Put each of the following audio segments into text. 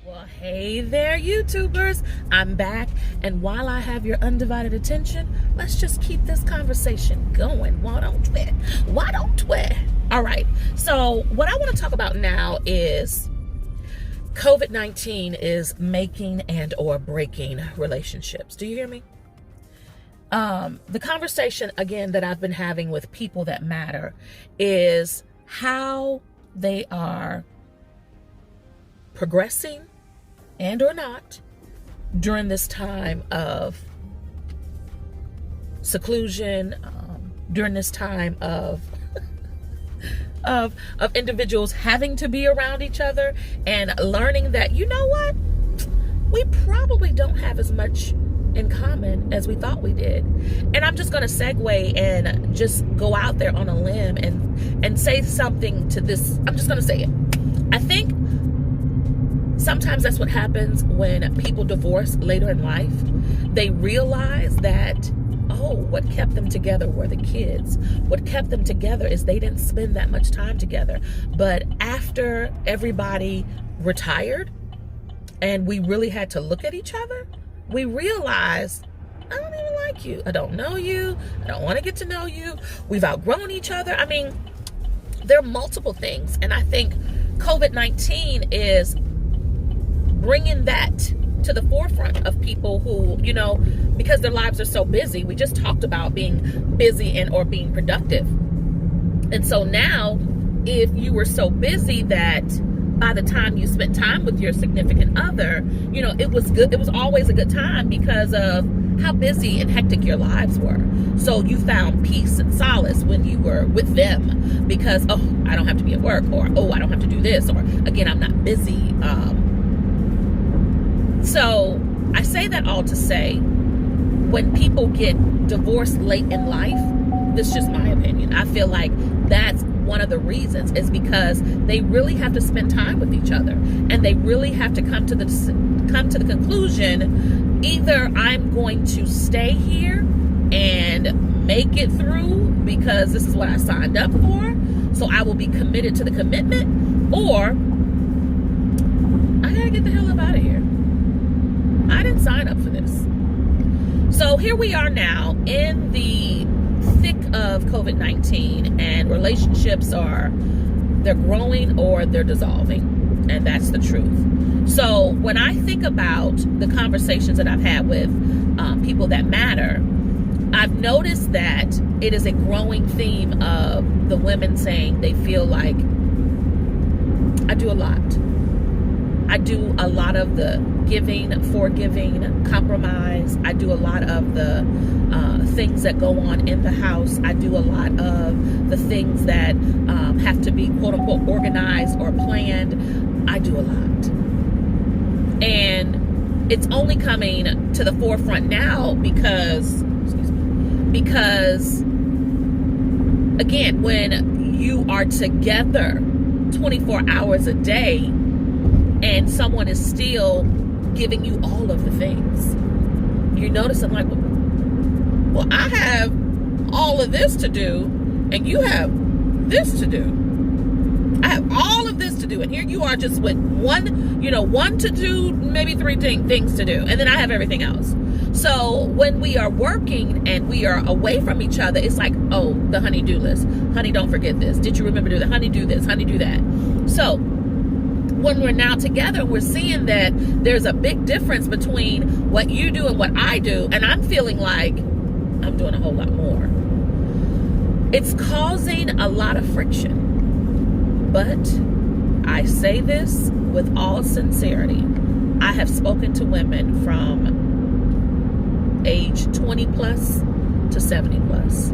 Well, hey there, YouTubers. I'm back, and while I have your undivided attention, let's just keep this conversation going. Why don't we? Why don't we? All right, so what I want to talk about now is COVID-19 is making and or breaking relationships. Do you hear me? The conversation, again, that I've been having with people that matter is how they are progressing and or not during this time of seclusion, during this time of of individuals having to be around each other and learning that, you know what, we probably don't have as much in common as we thought we did. And I'm just going to segue and just go out there on a limb and say something to this. I'm just going to say it. I think sometimes that's what happens when people divorce later in life. They realize that, oh, what kept them together were the kids. What kept them together is they didn't spend that much time together. But after everybody retired and we really had to look at each other, we realized, I don't even like you. I don't know you. I don't want to get to know you. We've outgrown each other. I mean, there are multiple things. And I think COVID-19 is bringing that to the forefront of people who, you know, because their lives are so busy. We just talked about being busy and or being productive. And so now, if you were so busy that by the time you spent time with your significant other, you know, it was good. It was always a good time because of how busy and hectic your lives were. So you found peace and solace when you were with them because, oh, I don't have to be at work, or, oh, I don't have to do this, or again, I'm not busy. So I say that all to say, when people get divorced late in life, this is just my opinion, I feel like that's one of the reasons, is because they really have to spend time with each other, and they really have to come to the conclusion, either I'm going to stay here and make it through because this is what I signed up for, so I will be committed to the commitment, or I gotta get the hell up out of here. I didn't sign up for this. So here we are now in the thick of COVID-19, and relationships they're growing or they're dissolving, and that's the truth. So when I think about the conversations that I've had with people that matter, I've noticed that it is a growing theme of the women saying they feel like, I do a lot. I do a lot of the giving, forgiving, compromise. I do a lot of the things that go on in the house. I do a lot of the things that have to be quote unquote organized or planned. I do a lot. And it's only coming to the forefront now because again, when you are together 24 hours a day and someone is still giving you all of the things, you're noticing like, well, I have all of this to do and you have this to do. I have all of this to do, and here you are just with one to do, maybe three things to do, and then I have everything else. So when we are working and we are away from each other, it's like, oh, the honey-do list. Honey, don't forget this. Did you remember to do the honey, do this, honey, do that? So when we're now together, we're seeing that there's a big difference between what you do and what I do, and I'm feeling like I'm doing a whole lot more. It's causing a lot of friction. But I say this with all sincerity. I have spoken to women from age 20 plus to 70 plus.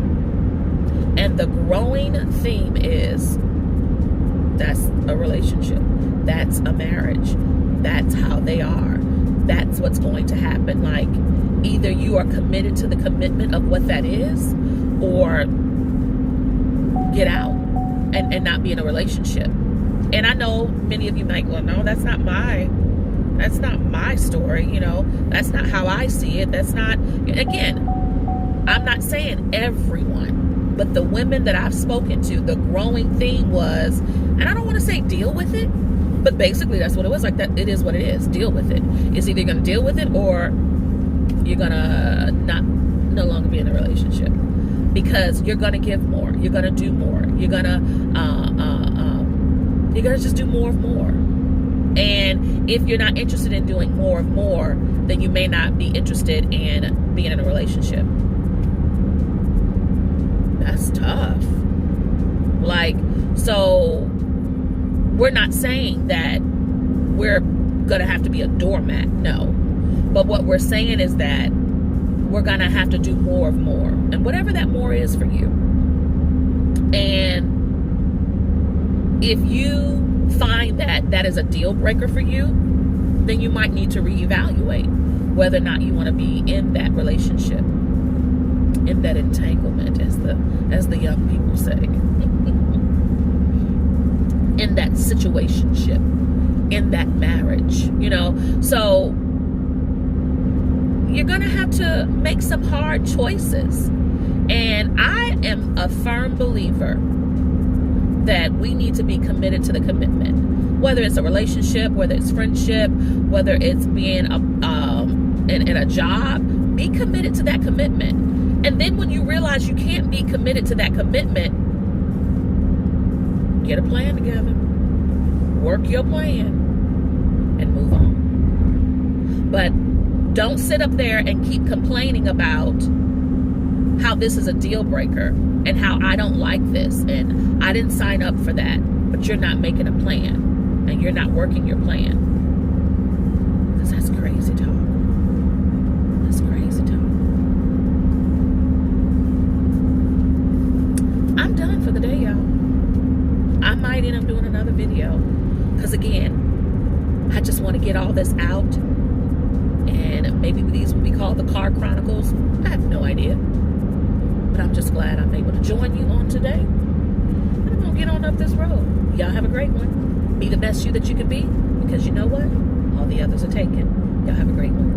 And the growing theme is, that's a relationship. That's a marriage. That's how they are. That's what's going to happen. Like, either you are committed to the commitment of what that is, or get out and not be in a relationship. And I know many of you might go, no, that's not my story. You know, that's not how I see it. That's not, again, I'm not saying everyone, but the women that I've spoken to, the growing theme was, and I don't want to say deal with it, But basically, that's what it was. Like, that, it is what it is. Deal with it. It's either you're going to deal with it, or you're going to no longer be in a relationship, because you're going to give more. You're going to do more. You're going to just do more of more. And if you're not interested in doing more of more, then you may not be interested in being in a relationship. That's tough. Like, so we're not saying that we're going to have to be a doormat. No. But what we're saying is that we're going to have to do more of more. And whatever that more is for you. And if you find that that is a deal breaker for you, then you might need to reevaluate whether or not you want to be in that relationship, in that entanglement, as the young people say, in that situationship, in that marriage, you know. So you're going to have to make some hard choices. And I am a firm believer that we need to be committed to the commitment, whether it's a relationship, whether it's friendship, whether it's being in a job. Be committed to that commitment. And then when you realize you can't be committed to that commitment, get a plan together, work your plan, and move on. But don't sit up there and keep complaining about how this is a deal breaker and how I don't like this and I didn't sign up for that. But you're not making a plan and you're not working your plan. Because that's crazy talk. That's crazy talk. I'm done for the day, y'all. I might end up doing another video. Because again, I just want to get all this out. And maybe these will be called the Car Chronicles. I have no idea. But I'm just glad I'm able to join you on today. And I'm going to get on up this road. Y'all have a great one. Be the best you that you can be. Because you know what? All the others are taken. Y'all have a great one.